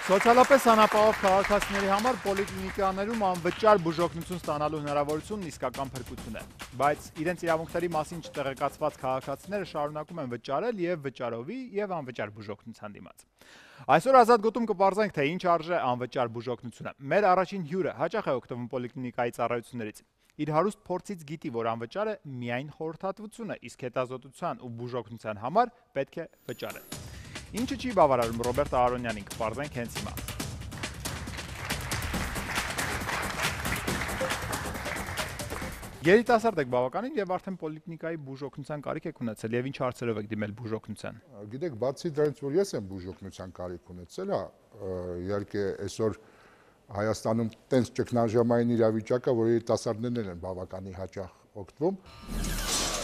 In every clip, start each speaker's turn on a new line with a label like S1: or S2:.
S1: Սոցիալապես անապահով քաղաքացիների համար պոլիկլինիկաներում անվճար բուժօգնություն ստանալու հնարավորությունն իսկական փրկություն է, բայց իրենց իրավունքների մասին չտեղեկացված քաղաքացիները շարունակում են վճարել եւ վճարովի եւ անվճար բուժօգնության դիմաց։ Այսօր ազատ գոտում կպարզենք, թե ինչ արժե անվճար բուժօգնությունը։ Մեր առաջին հյուրը հաճախ է օգտվում պոլիկլինիկայի ծառայություններից։ Իր հարուստ փորձից գիտի, որ անվճար է միայն խորհրդատվությունը, իսկ հետազոտության ու բուժօգնության համար պետք է վճարել։ Ինչը չի բավարարում Ռոբերտ Ահարոնյանին, կպարզենք հենց հիմա։ Երիտասարդ եք բավականին եւ արդեն պոլիկլինիկայի բուժօգնության կարիք եք ունեցել եւ ինչ հարցերով եք դիմել բուժօգնության։
S2: Գիտեք, բացի դրանից, որ ես եմ բուժօգնության կարիք ունեցել, իհարկե այսօր Հայաստանում տենց ճգնաժամային իրավիճակը, որ երիտասարդներն են բավականին հաճախ օգտվում։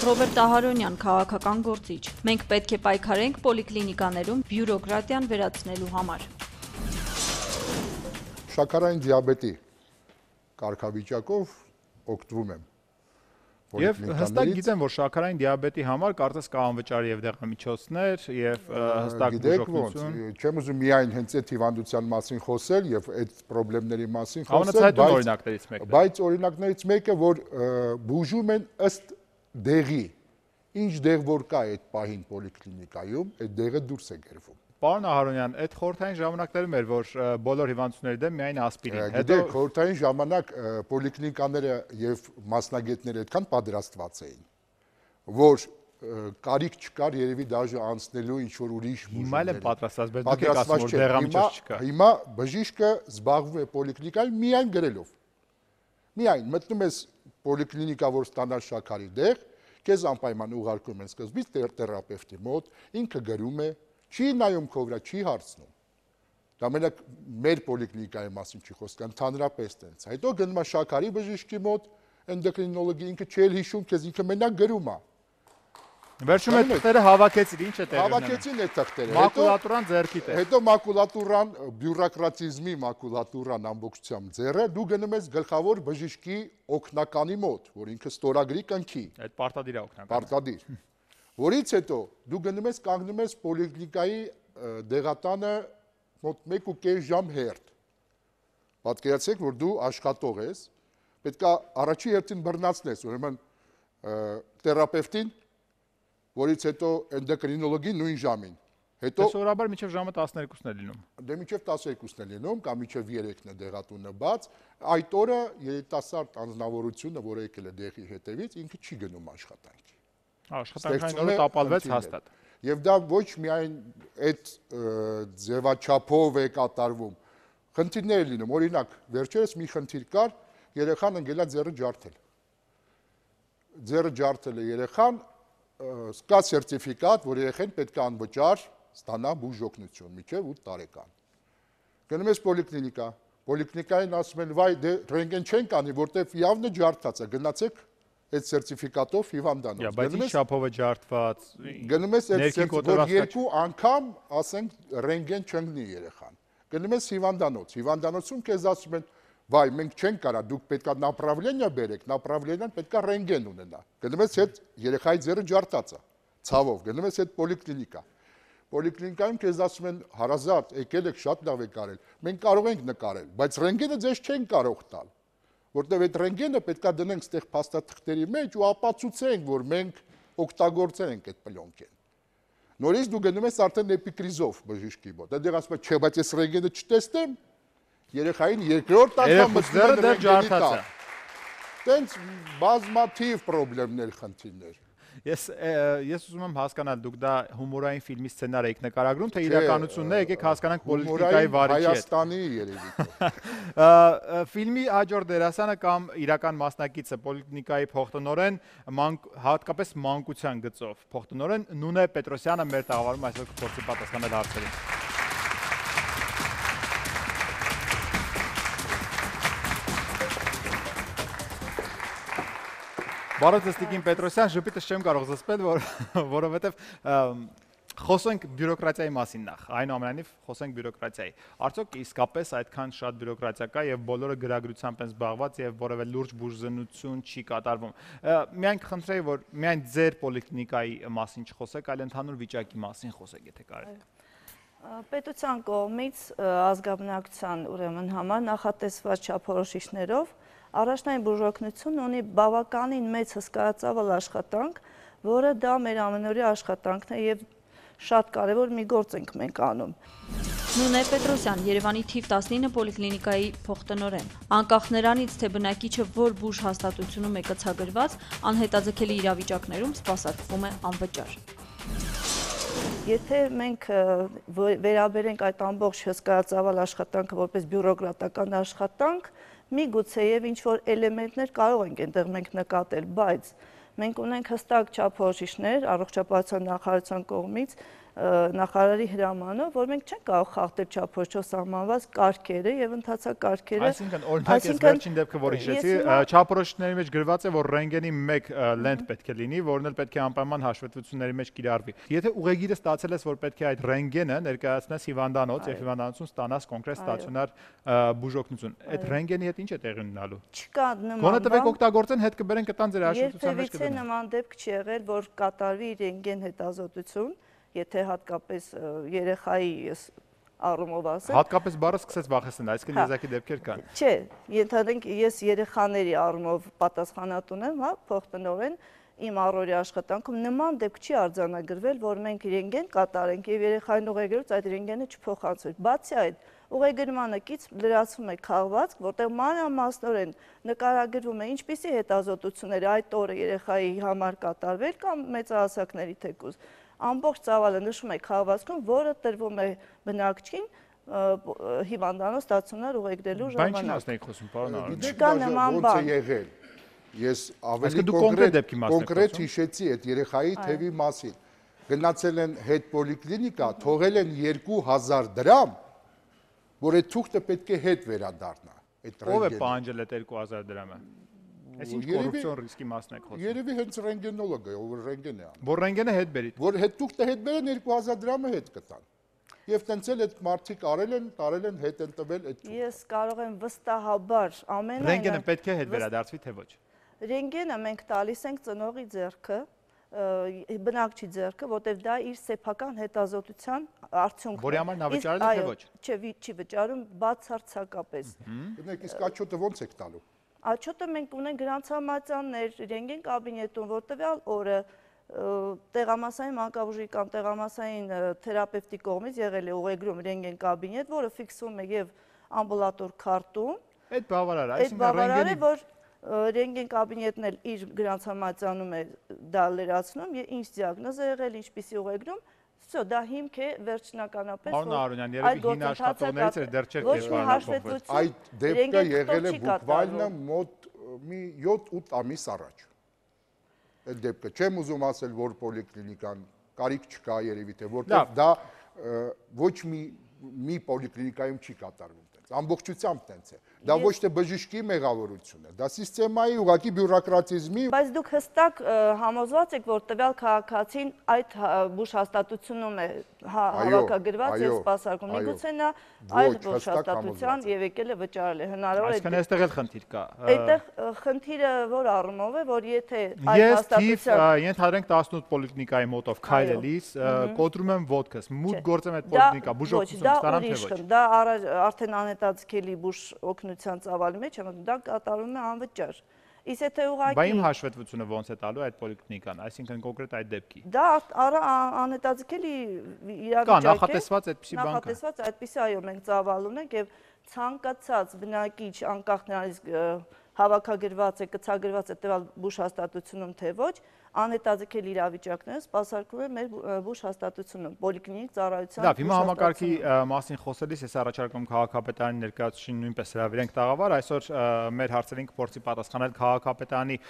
S3: Ռոբերտ Ահարոնյան, քաղաքական գործիչ։ Մենք պետք է պայքարենք պոլիկլինիկաներում բյուրոկրատիան վերացնելու համար։
S2: Շաքարային դիաբետի կարգավիճակով օգտվում եմ։
S1: Եվ հստակ գիտեմ, որ շաքարային դիաբետի համար կարծես կա անվճար եւ դեղամիջոցներ եւ հստակ բուժօգնություն։
S2: Չեմ ուզում միայն հենց այդ հիվանդության մասին խոսել եւ այդ խնդիրների մասին խոսել, բայց օրինակներից մեկը, որ բուժում են ըստ դեղի, ինչ դեղ որ կա այդ պահին պոլիկլինիկայում, այդ դեղը դուրս է գրվում։
S1: Պարոն Ահարոնյան, այդ խորհրդային ժամանակներում էր, որ բոլոր հիվանդությունների դեմ միայն ասպիրին։
S2: Գիտեք, խորհրդային ժամանակ պոլիկլինիկաները եւ մասնագետները այդքան պատրաստված էին, որ կարիք չկար երևի դաժե անցնելու ինչ որ ուրիշ բուժումներ։
S1: Հիմա էլ են պատրաստված, բայց դուք եք ասում, որ դեղամիջոց չկա։
S2: Հիմա բժիշկը զբաղվում է պոլիկլինիկայում միայն գրելով։ Միայն մտնում ես պոլիկլինիկա, որ ստանալ շաքարի դեղ, քեզ անպայման ուղարկում են սկզբից թերապևտի մոտ, ինքը գրում է, չի նայում քո վրա, չի հարցնում։ Դա մենակ մեր պոլիկլինիկայի մասին չի խոսքը, ընդհանրապես տենց։ Հետո գնում է շաքարի բժիշկի մոտ, էնդոկրինոլոգի, ինքը չի հիշում, քեզ ինքը մենակ գրում է։
S1: Վերջում այդ թղթերը հավաքեցին, ինչ է տեղի ունենում։
S2: Հավաքեցին այդ թղթերը։
S1: Մակուլատուրան ձեռքիդ է։
S2: Հետո մակուլատուրան, բյուրոկրատիզմի մակուլատուրան ամբողջությամբ ձեռը, դու գնում ես գլխավոր բժշկի օգնականի մոտ, որ ինքը ստորագրի կնքի։
S1: Այդ պարտադիր է օգնական։
S2: Պարտադիր։ Որից հետո դու գնում ես կանգնում ես պոլիկլինիկայի դեղատանը մոտ 1.5 ժամ հերթ։ Պատկերացրեք, որ դու աշխատող ես, պետք է առաջի հերթին բռնացնես, ուրեմն թերապևտին, որից հետո էնդոկրինոլոգին նույն ժամին։ Հետո
S1: սովորաբար մինչև ժամը 12-ն է լինում։
S2: Դե մինչև 12-ն է լինում, կամ մինչև 3-ն է դեղատունը բաց, այդ օրը երիտասարդ անձնավորությունը, որը եկել է դեղի հետևից, ինքը չի գնում աշխատանքի։
S1: Աշխատանքային օրը տապալվեց հաստատ։
S2: Եվ դա ոչ միայն այդ ձևաչափով է կատարվում, խնդիրներ լինում, օրինակ, վերջերս մի խնդիր կար, երեխան ընկել է ձեռը ջարդել։ Ձեռը ջարդել է երեխան, կա սերտիֆիկատ, որ երեխան պետք է անվճար ստանա բուժօգնություն մինչև 8 տարեկան։ Գնում ես պոլիկլինիկա, պոլիկլինիկային ասում են, վայ, դե ռենտգեն չենք անի, որտեվ явно ջարդած է, գնացեք այդ սերտիֆիկատով հիվանդանոց։
S1: Բայց ինչ չափով է ջարդված։
S2: Գնում ես այդ որ երկու անգամ, ասենք, ռենտգեն չընկնի երեխան։ Գնում ես հիվանդանոց, հիվանդանոցում քեզ ասում են, վայ, մենք չենք կարա, դուք պետք է նապրավլենիա բերեք, նապրավլենիան պետք է ռենտգեն ունենա։ Գնում ես այդ երեխայի ձեռը ջարդած է, ցավով, գնում ես այդ պոլիկլինիկա։ Պոլիկլինիկայում քեզ ասում են, հարազատ, եկել եք շատ լավ եք արել։ Մենք կարող ենք նկարել, բայց ռենտգենը ձեզ չեն կարող տալ, որտեղ այդ ռենտգենը պետք է դնենք ստեղ փաստաթղթերի մեջ ու ապացուցենք, որ մենք օգտագործել ենք այդ պլյոնքեն։ Նորից դու գնում ես արդեն էպիկրիզով բժշկի մոտ։ Դեռ ասում է, չէ, բայց ես ռենտգենը չտեսնեմ, երեխային երկրորդ անգամ մտնում են ռենտգենի տակ։ Տենց բազմաթիվ խնդիրներ, խնդիրներ։
S1: Ես ուզում եմ հասկանալ, դուք դա հումորային ֆիլմի սցենար եք նկարագրում, թե իրականությունն է, եկեք հասկանանք պոլիկլինիկայի վարիչի հետ։
S2: Հայաստանի երևի։
S1: Ֆիլմի հաջորդ դերասանը կամ իրական մասնակիցը պոլիկլինիկայի փոխտնօրեն, հատկապես մանկության գծով փոխտնօրեն Նունե Պետրոսյանը մեր տաղավարում այսօր կփորձի պատասխանել հարցերին։ Բարև ձեզ Տիկին Պետրոսյան, ժպիտս չեմ կարող զսպել, որովհետև խոսենք բյուրոկրատիայի մասին նախ, այնուամենայնիվ խոսենք բյուրոկրատիայի։ Արդյոք իսկապես այդքան շատ բյուրոկրատիա կա եւ բոլորը գրագրությամբ են զբաղված եւ որևէ լուրջ բուժզնություն չի կատարվում։ Միայն կխնդրեի, որ միայն ձեր պոլիկլինիկայի մասին չխոսեք, այլ ընդհանուր վիճակի մասին խոսեք, եթե կարելի։
S4: Պետության կողմից ազգաբնակության ուրեմն համար նախատեսված չափորոշիչներով առաջնային բուժօգնությունն ունի բավականին մեծ հսկայածավալ աշխատանք, որը դա մեր ամենօրյա աշխատանքն է եւ շատ կարեւոր մի գործ ենք մենք անում։
S3: Նունե Պետրոսյան, Երևանի թիվ 19 պոլիկլինիկայի փոխտնօրեն։ Անկախ նրանից, թե բնակիչը որ բուժ հաստատությունում է կցագրված, անհետաձգելի իրավիճակներում սպասարկվում է անվճար։
S4: Եթե մենք վերաբերենք այդ ամբողջ հսկայածավալ աշխատանքը որպես բյուրոկրատական աշխատանք, միգուցե եւ ինչ-որ էլեմենտներ կարող ենք այնտեղ մենք նկատել, բայց մենք ունենք հստակ չափորոշիչներ առողջապահության նախարարության կողմից նախարարի հրամանով, որ մենք չենք կարող խախտել չափորոշիչով սահմանված կարգերը եւ ընթացակարգերը։
S1: Այսինքն օրինակ ես վերջին դեպքը որ հիշեցի, չափորոշիչների մեջ գրված է, որ ռենտգենի 1 լենտ պետք է լինի, որն էլ պետք է անպայման հաշվետվությունների մեջ կիրառվի։ Եթե ուղեգիրը ստացել ես, որ պետք է այդ ռենտգենը ներկայացնես հիվանդանոց եւ հիվանդանոցում ստանաս կոնկրետ ստացիոնար բուժօգնություն, այդ ռենտգենի հետ ինչ է տեղի ունենալու։
S4: Չկա նման բան։
S1: Գոնե տվեք օգտագործեն, հետ կբերեն կտան ձեր հաշվետվության մեջ
S4: կդնեն։ Երբևիցե նման դեպք չի եղել, որ կատարվի ռենտգեն հետազոտություն, եթե հատկապես երեխայի առումով ասեմ։
S1: Հատկապես բառը սկսեց վախեցնել, այսինքն եզակի դեպքեր կան։
S4: Չէ, ենթադրենք ես երեխաների առումով պատասխանատուն եմ, հա, փոխտնօրեն իմ առօրյա աշխատանքում նման դեպք չի արձանագրվել, որ մենք ռենտգեն կատարենք եւ երեխային ուղեգրուց այդ ռենտգենը չփոխանցվի։ Բացի այդ, ուղեգրմանը կից լրացվում է քաղվածք, որտեղ մանրամասնորեն նկարագրվում է ինչպիսի հետազոտություններ այդ օրը երեխայի համար կատարվել կամ մեծահասակների թեկուզ։ Ամբողջ ծավալը նշում է քաղվածքում, որը տրվում է բնակչին հիվանդանոց ստացիոնար ուղեկրելու ժամանակ։
S1: Բայց ինչ մասն եք խոսում, պարոն Արոն։
S4: Չկա նման բան։
S2: Ես ավելի կոնկրետ հիշեցի այդ երեխայի թևի մասին։ Գնացել են հետ պոլիկլինիկա, թողել են 2000 դրամ, որ այդ թուղթը պետք է հետ վերադառնա։
S1: Ո՞վ է պահանջել այդ 2000 դրամը։ Այս ինչ կոռուպցիոն ռիսկի մասն եք խոսում։
S2: Երևի հենց ռենտգենոլոգը, ով ռենտգեն է անում։
S1: Որ ռենտգենը հետ բերի։
S2: Որ հետ թուղթը հետ բերեն 2000 դրամը հետ կտան։ Եվ տենց էլ այդ մարդիկ տարել են հետ են տվել այդ թուղթը։
S4: Ես կարող եմ վստահաբար ամենայն
S1: ռենտգենը պետք է հետ վերադարձվի, թե ոչ։
S4: Ռենտգենը մենք տալիս ենք ծնողի ձեռքը, բնակչի ձեռքը, որտեղ դա իր սեփական հետազոտության արդյունքն է։
S1: Որի համար նա վճարել է, թե ոչ։
S4: Չէ, չի վճարում բացարձակապես։
S2: Գնեք, իսկ աչոտը ո՞նց եք տալու։
S4: Աչոտը մենք ունենք գրանցամատյաններ ռենտգեն կաբինետում, որտեղյալ օրը տեղամասային մանկաբուժի կամ տեղամասային թերապևտի կողմից եղել է ուղեգրում ռենտգեն կաբինետ, որը ֆիքսվում է եւ ամբուլատոր քարտում։
S1: Այդ բավարար է,
S4: այսինքն ռենտգենի որ ռենտգեն կաբինետն էլ իր գրանցամատյանում է դա լրացնում եւ ինչ դիագնոզ է եղել, ինչպիսի ուղեգրում, Всё, դա հիմք է վերջնականապես։
S1: Պարոն Արոնյան, երևի հին աշխատողներից էր դեռ չէր կերպարանափոխվել։
S2: Այդ դեպքը եղել է բուկվալնը մոտ մի 7-8 ամիս առաջ։ Այդ դեպքը չեմ ուզում ասել, որ պոլիկլինիկան կարիք չկա երևի թե որտեղ դա ոչ մի պոլիկլինիկայում չի կատարվում։ Ամբողջությամբ տենց է։ Դա ոչ թե բժշկի մեղավորություն է, դա սիստեմայի ուղղակի բյուրոկրատիզմի։
S4: Բայց դուք հստակ համոզված եք, որ տվյալ քաղաքացին այդ բուժ հաստատությունում է հավաքագրված եւ սպասարկում։ Միգուցե նա այլ բուժ հաստատության եւ եկել է վճարել է, հնարավոր է։
S1: Այսինքն այստեղ էլ խնդիր կա։
S4: Այդտեղ խնդիրը որ առումով է, որ եթե այլ հաստատության
S1: ենթադրենք 18 պոլիկլինիկայի մոտով քայլելիս կոտրում եմ ոդկս, մուտք գործեմ այդ պոլիկլինիկա, բուժօգնություն ստանամ թե ոչ։
S4: Դա արդեն անհետաձգելի բուժ օգնության ծավալի մեջ է, դա կատարվում է անվճար։ Իսկ եթե ուղղակի
S1: Բայց իմ հաշվետվությունը ո՞նց է տալու այդ պոլիկլինիկան, այսինքն կոնկրետ այդ դեպքի։
S4: Դա անհետաձգելի իրավիճակ է։
S1: Կա նախատեսված այդպիսի բան կա։
S4: Նախատեսված այդպիսի այո, մենք ծավալ ունենք եւ ցանկացած բնակիչ անկախ նրանից հավաքագրված է, կցագրված է տվյալ բուժ հաստատությունում թե ոչ, անհետաձգելի իրավիճակները սպասարկում են մեր բուժ հաստատությունում, պոլիկլինիկ ծառայության։
S1: Լավ, հիմա համակարգի մասին խոսելիս ես առաջարկում քաղաքապետարանի ներկայացուցիչին նույնպես հրավիրենք տաղավար, այսօր մեր հարցերին կփորձի պատասխանել քաղաքապետարանի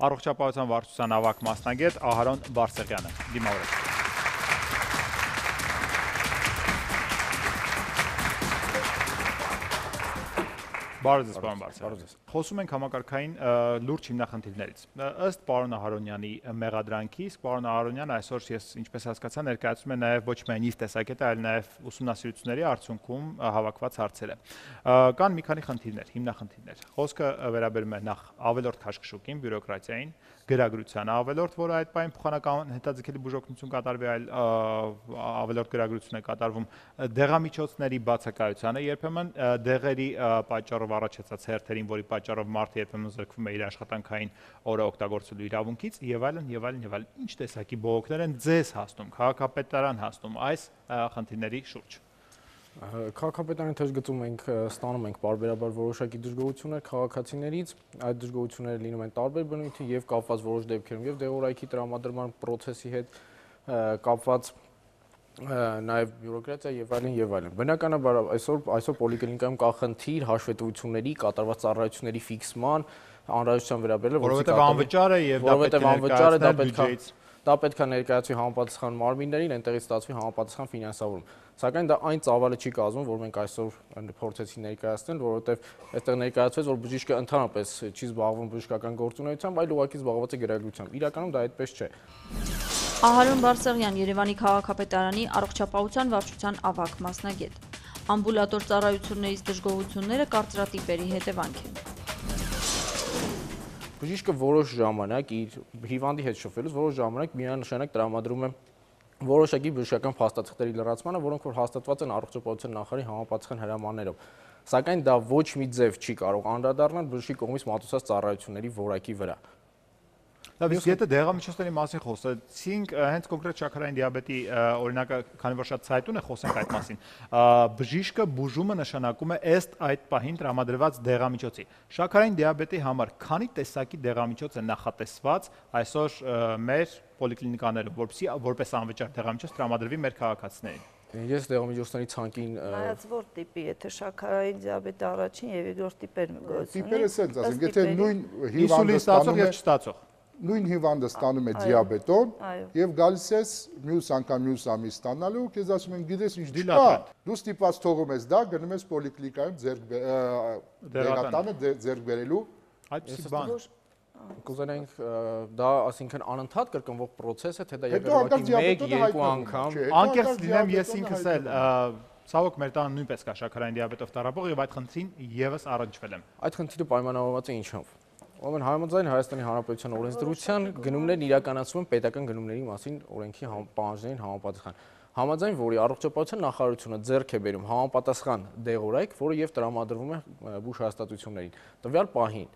S1: առողջապահության վարչության ավագ մասնագետ Ահարոն Բարսեղյանը։ Դիմավորեք։ Բարև ձեզ, պարոն Բարսեղյան։ Խոսում ենք համակարգային լուրջ հիմնախնդիրներից։ Ըստ պարոն Ահարոնյանի մեղադրանքի, պարոն Ահարոնյանը այսօր ես ինչպես հասկացա ներկայացնում է նաև ոչ միայն իր տեսակետը, այլ նաև ուսումնասիրությունների արդյունքում հավաքված հարցերը։ Կան մի քանի խնդիրներ, հիմնախնդիրներ։ Խոսքը վերաբերում է նախ ավելորդ քաշքշուկին, բյուրոկրատիային, գրագրությանը ավելորդ, որը այդ պահին փոխանական հետաձգելի բուժօգնություն կատարվի, այլ ավելորդ գրագրություն է կատարվում, դեղամիջոցների բացակայությանը, երբեմն դեղերի պատճառով առաջացած հերթերին, որի պատճառով մարդը երբեմն զրկվում է իր աշխատանքային օրը օգտագործելու իրավունքից, եւ այլն, եւ այլն, եւ այլն։ Ինչ տեսակի բողոքներ են ձեզ հասնում, քաղաքապետարան հասնում այս խնդիրների շուրջ։
S5: Քաղաքապետարանի թեժգծում մենք ստանում ենք պարբերաբար որոշակի դժգոհություններ քաղաքացիներից, այդ դժգոհությունները լինում են տարբեր բնույթի եւ կապված որոշ դեպքերում եւ դեղորայքի տրամադրման process-ի հետ կապված նաև բյուրոկրատիա եւ այլն եւ այլն։ Բնականաբար այսօր պոլիկլինիկայում կա խնդիր հաշվետվությունների, կատարված ծառայությունների ֆիքսման, անհրաժեշտության վերաբերյալ,
S1: որովհետեւ անվճար է եւ
S5: դա պետք է ներկայացվի համապատասխան մարմիններին, այնտեղից ստացվի համապատասխան ֆինանսավորում։ Սակայն դա այն ծավալը չի կազմում, որ մենք այսօր փորձեցինք ներկայացնել, որովհետև այստեղ ներկայացվեց, որ բժիշկը ընդհանրապես չի զբաղվում բժշկական գործունեությամբ, այլ ուղղակի զբաղված է գրագրությամբ։ Իրականում դա այդպես չէ։
S3: Ահարոն Բարսեղյան, Երևանի քաղաքապետարանի առողջապահության վարչության ավագ մասնագետ։ Ամբուլատոր ծառայություններից դժգոհությունները կարծրատիպերի հետևանք են։
S5: Բժիշկը որոշ ժամանակ իր հիվանդի հետ շփվելուց որոշ ժամանակ միանշանակ տրամադրում է որոշակի բժշկական փաստաթղթերի լրացմանը, որոնք որ հաստատված են առողջապահության նախարարի համապատասխան հրամաններով։ Սակայն դա ոչ մի ձև չի կարող անդրադառնալ բժշկի կողմից մատուցած ծառայությունների որակի վրա։
S1: Իսկ եթե դեղամիջոցների մասին խոսեցինք, հենց կոնկրետ շաքարային դիաբետի օրինակը, քանի որ շատ ցայտուն է, խոսենք այդ մասին, բժիշկը բուժումը նշանակում է ըստ այդ պահին տրամադրված դեղամիջոցի։ Շաքարային դիաբետի համար քանի տեսակի դեղամիջոց է նախատեսված այսօր մեր պոլիկլինիկաներում, որպեսզի որպես անվճար դեղամիջոց տրամադրվի մեր քաղաքացիներին։
S5: Ես դեղամիջոցների ցանկին
S4: նայած որ տիպի, եթե շաքարային դիաբետի առաջին եւ երկրորդ տիպեր գոյություն ունի։
S2: Տիպերը ասենց ասենք, եթե նույն
S1: հիվանդը ստացող եւ չստացող
S2: նույն հիվանդը ստանում է դիաբետոն եւ գալիս ես մյուս անգամ մյուս ամիս ստանալու, քեզ ասում են, գիտես ինչ չկա, դու ստիպված թողում ես դա, գնում ես պոլիկլինիկայում դեղատանը ձեռք բերելու
S1: այդպիսի բան։
S5: Կուզենայինք դա, ասինքն անընդհատ կրկնվող process է, թե դա երբեմն 1-2 անգամ։
S1: Անկեղծ լինեմ, ես ինքս էլ ցավոք մեր տանը նույնպես կա շաքարային դիաբետով տառապող եւ այդ խնդրին եւս առնչվել եմ։
S5: Այդ խնդիրը պայմանավորված է ինչով։ Ուրեմն համաձայն Հայաստանի Հանրապետության օրենսդրության գնումներն իրականացվում են պետական գնումների մասին օրենքի պահանջներին համապատասխան։ Համաձայն որի առողջապահության նախարարությունը ձեռք է բերում համապատասխան դեղորայք, որը եւ տրամադրվում է բուժհաստատություններին։ Տվյալ պահին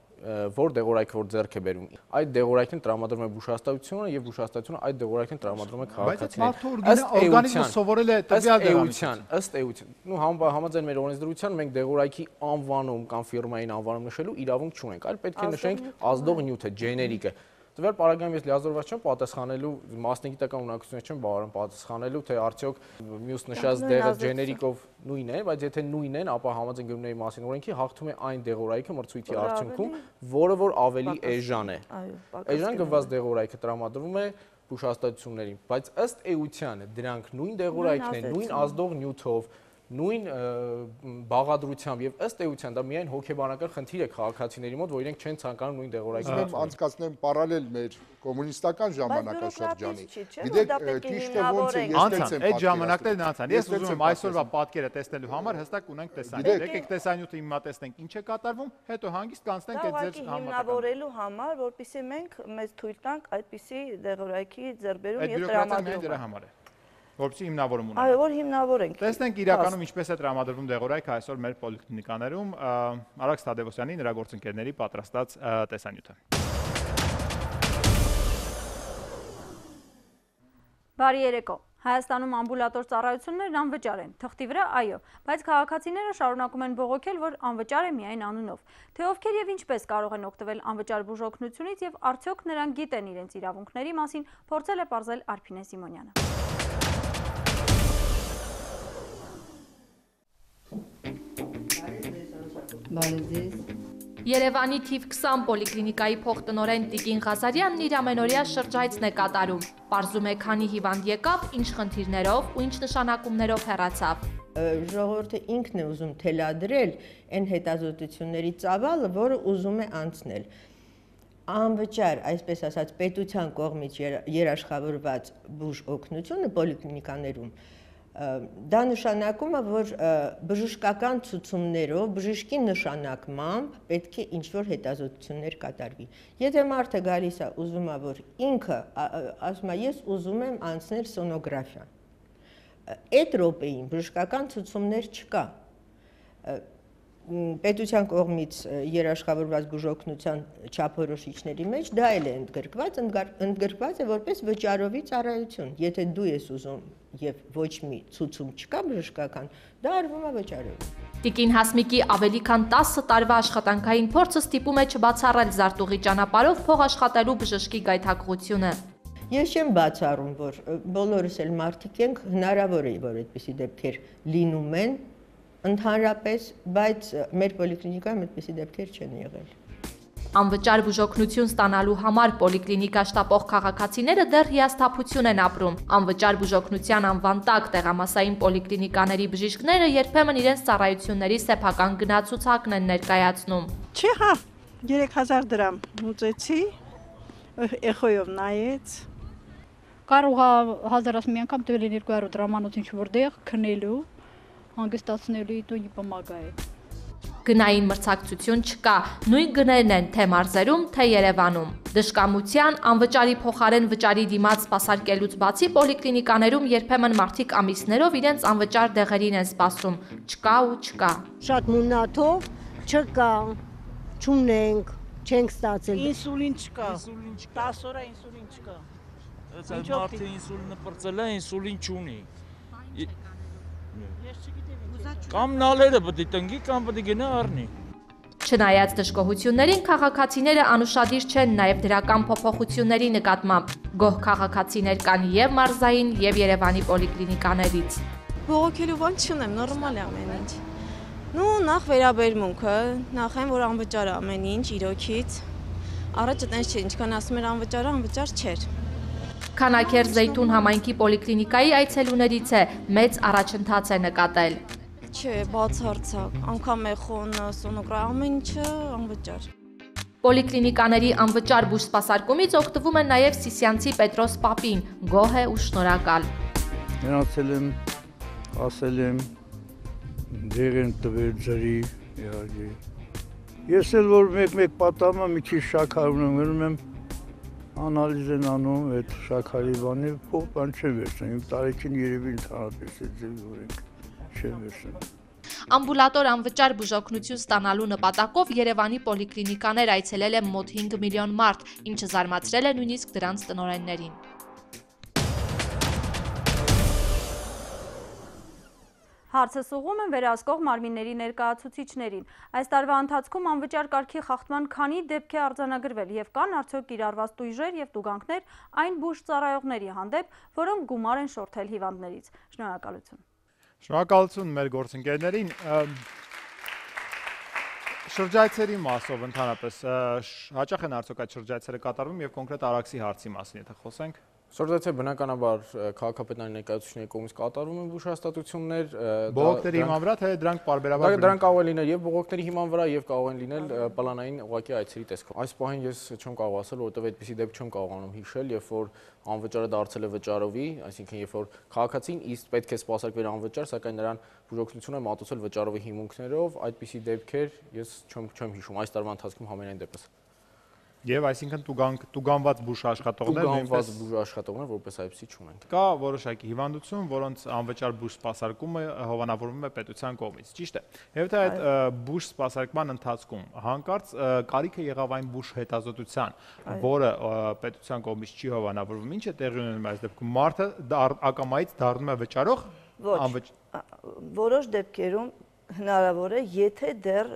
S5: որ դեղորայքը որ ձեռք է բերում, այդ դեղորայքին տրամադրում է բուժհաստատությունը եւ բուժհաստատությունը այդ դեղորայքին տրամադրում է քաղաքացիներին։
S1: Ըստ օրգանիզմը սովորել է տվյալ դեղամիջոցը։
S5: Ըստ էության, նու համաձայն մեր օրենսդրության մենք դեղորայքի անվանում կամ ֆիրմային անվանում նշելու իրավունք չունենք, այլ պետք է նշենք ազդող նյութը, ջեներիկը։ Տվյալ պարագայում ես լիազորված չեմ պատասխանելու, մասնագիտական ունակություններ չեմ բավարարում պատասխանելու, թե արդյոք մյուս նշած դեղը ջեներիկով նույնն է, բայց եթե նույնն են, ապա համաձայն գնումների մասին օրենքի հաղթում է այն դեղորայքը մրցույթի արդյունքում, որը որ ավելի էժան է։ Էժան գնված դեղորայքը տրամադրվում է բուժհաստատություններին, բայց ըստ էության դրանք նույն դեղորայքն են, նույն ազդող նյութով, նույն բաղադրությամբ եւ ըստ էության դա միայն հոգեբանական խնդիր է քաղաքացիների մոտ, որ իրենք չեն ցանկանում նույն դեղորայքի
S2: հետ անցկացնեմ պարալել մեր կոմունիստական ժամանակաշրջանի։ Գիտեք, ճիշտը ոնց է, ես տեսեմ
S1: այդ ժամանակներն անցան։ Ես ուզում եմ այսօրվա պատկերը տեսնելու համար հստակ ունենք տեսանյութ։ Եկեք տեսանյութը իմացնենք ինչ է կատարվում, հետո հանգիստ կանցնենք այդ ձեր
S4: հիմնավորելու համար, որպեսզի մենք մեզ թույլ տանք այդպիսի դեղորայքի ձեռբերում եւ տրամադրում։
S1: Որպեսզի հիմնավորում ունենանք։
S4: Այո, որ հիմնավորենք։
S1: Տեսնենք իրականում ինչպես է տրամադրվում դեղորայքը այսօր մեր պոլիկլինիկաներում, Արաքս Թադևոսյանի նրա գործընկերների պատրաստած տեսանյութը։
S3: Բարի երեկո։ Հայաստանում ամբուլատոր ծառայություններն անվճար են, թղթի վրա այո, բայց քաղաքացիները շարունակում են բողոքել, որ անվճար է միայն անունով։ Թե ովքեր եւ ինչպես կարող են օգտվել անվճար բուժօգնությունից եւ արդյոք նրանք գիտեն իրենց իրավունքների մասին, փորձել է պարզել Արփինե Սիմոնյանը։
S6: Երևանի թիվ 20 պոլիկլինիկայի փոխտնօրեն Տիկին Ղազարյանն իր ամենօրյա շրջայցն է կատարում։ Պարզում է, քանի հիվանդ եկավ, ինչ խնդիրներով ու ինչ նշանակումներով հեռացավ։
S7: ժողովուրդը ինքն է ուզում թելադրել այն հետազոտությունների ծավալը, որը ուզում է անցնել։ Անվճար, այսպես ասած, պետության կողմից երաշխավորված բուժ օգնությունը պոլիկլինիկաներում դա նշանակում է, որ բժշկական ցուցումներով, բժշկի նշանակմամբ պետք է ինչ-որ հետազոտություններ կատարվի։ Եթե մարդը գալիս է ուզում է, որ ինքը ասում է, ես ուզում եմ անցնել սոնոգրաֆիա, այդ րոպեին բժշկական ցուցումներ չկա։ Պետության կողմից երաշխավորված բուժօգնության չափորոշիչների մեջ դա էլ է ընդգրկված է որպես վճարովի ծառայություն։ Եթե դու ես ուզում եւ ոչ մի ցուցում չկա բժշկական, դա արվում է վճարովի։
S6: Տիկին Հասմիկի ավելի քան 10 տարվա աշխատանքային փորձը ստիպում է չբացառել զարտուղի ճանապարհով փոխաշխատելու բժշկի գայթակղությունը։
S7: Ես չեմ բացառում, որ բոլորս էլ մարդիկ ենք, հնարավոր է, որ այդպիսի դեպքեր լինում են ընդհանրապես, բայց մեր պոլիկլինիկայում այդպիսի դեպքեր չեն եղել։
S6: Անվճար բուժօգնություն ստանալու համար պոլիկլինիկա շտապող քաղաքացիները դեռ հիասթափություն են ապրում։ Անվճար բուժօգնության անվան տակ տեղամասային պոլիկլինիկաների բժիշկները երբեմն իրենց ծառայությունների սեփական գնացուցակն են ներկայացնում։
S8: Չի, հա, 3000 դրամ ուծեցի, էխոյով նայեց։ Կարող է հազարս մի անգամ տվել 200 դրամանոց ինչ-որ դեղ քնելու, հանգստացնելու տունի պոմագայը։
S6: Գնային մրցակցություն չկա, նույն գներն են թե մարզերում, թե Երևանում։ Դժկամության, անվճարի փոխարեն վճարի դիմաց սպասարկելուց բացի պոլիկլինիկաներում երբեմն մարդիկ ամիսներով իրենց անվճար դեղերին են սպասում, չկա ու չկա։
S9: Շատ մունաթով չկա, չունենք, չենք ստացել։
S8: Ինսուլին չկա, 10 օր ինսուլին չկա։
S10: Այդ մարդը ինսուլինը պրծել է, ինսուլին չունի։ Կամ նալերը պետք է տնկի, կամ պետք է գնա առնի։
S6: Չնայած դժգոհություններին, քաղաքացիները անուշադիր չեն նաև դրական փոփոխությունների նկատմամբ։ Գոհ քաղաքացիներ կան եւ մարզային, եւ Երևանի պոլիկլինիկաներից։
S11: Բողոքելու բան չունեմ, նորմալ է ամեն ինչ։ Նու նախ վերաբերմունքը, նախ այն որ անվճար է ամեն ինչ իրոքից։ Առաջ այդպես չէ, ինչքան ասում էր անվճար չէր։
S6: Քանաքեր Զեյթուն համայնքի պոլիկլինիկայի այցելուներից է, մեծ առաջընթաց է նկատել։
S11: Չէ, բացարձակ, անգամ էխոն, սոնոգրաֆիա, ամեն ինչը անվճար։
S6: Պոլիկլինիկաների անվճար բուժ սպասարկումից օգտվում է նաև Սիսյանցի Պետրոս Պապին, գոհ է ու շնորհակալ։
S12: Գնացել եմ, ասել եմ, դեղ եմ տվել ջրի, իհարկե։ Ես էլ որ մեկ պատամը մի քիչ շաքարում եմ, գնում եմ անալիզ են անում այդ շաքարի բանի, փող բան չեմ վերցնում, իմ տարեքին երևի ընդհանրապես է ձև որենք չեմ վերցնում։
S6: Ամբուլատոր անվճար բուժօգնություն ստանալու նպատակով Երևանի պոլիկլինիկաներ այցելել է մոտ 5 միլիոն մարդ, ինչը զարմացրել է նույնիսկ դրանց տնօրեններին։
S3: Հարցս ուղղում են վերահսկող մարմինների ներկայացուցիչներին։ Այս տարվա ընթացքում անվճար կարգի խախտման քանի դեպք է արձանագրվել եւ կան արդյոք կիրառված տույժեր եւ տուգանքներ այն բուժ ծառայողների հանդեպ, որոնք գումար են շորթել հիվանդներից։ Շնորհակալություն։
S1: Շնորհակալություն մեր գործընկերներին։ Շրջայցերի մասով ընդհանրապես հաճախ են արդյոք այդ շրջայցերը կատարվում եւ կոնկրետ Արաքսի հարցի մասին եթե խոսենք։
S5: Շրջայցը բնականաբար քաղաքապետարանի ներկայացուցիչների կողմից կատարվում են բուժհաստատություններ։
S1: Բողոքների հիման վրա թե դրանք պարբերաբար
S5: դրանք կարող են լինել եւ բողոքների հիման վրա եւ կարող են լինել պլանային ուղղակի այցերի տեսքով։ Այս պահին ես չեմ կարող ասել, որովհետեւ այդպիսի դեպք չեմ կարողանում հիշել, երբ որ անվճարը դարձել է վճարովի, այսինքն երբ որ քաղաքացին իսկ պետք է սպասարկվեր անվճար, սակայն նրան բուժօգնությունը մատուցել վճարովի հիմունքներով, այդպիսի դեպքեր ես չեմ հիշում այս տարվա ընթացքում համենայն դեպս։
S1: Եվ այսինքն տուգանված
S5: բուժաշխատողներ որպես այդպիսի չունենք։
S1: Կա որոշակի հիվանդություն, որոնց անվճար բուժ սպասարկումը հովանավորվում է պետության կողմից։ Ճիշտ է։ Եվ թե այդ բուժ սպասարկման ընթացքում հանկարծ կարիքը եղավ այն բուժ հետազոտության, որը պետության կողմից չի հովանավորվում, ինչ է տեղի ունենում այս դեպքում։ Մարդը ակամայից դառնում է վճարող։
S4: Որոշ դեպքերում հնարավոր է, եթե դեռ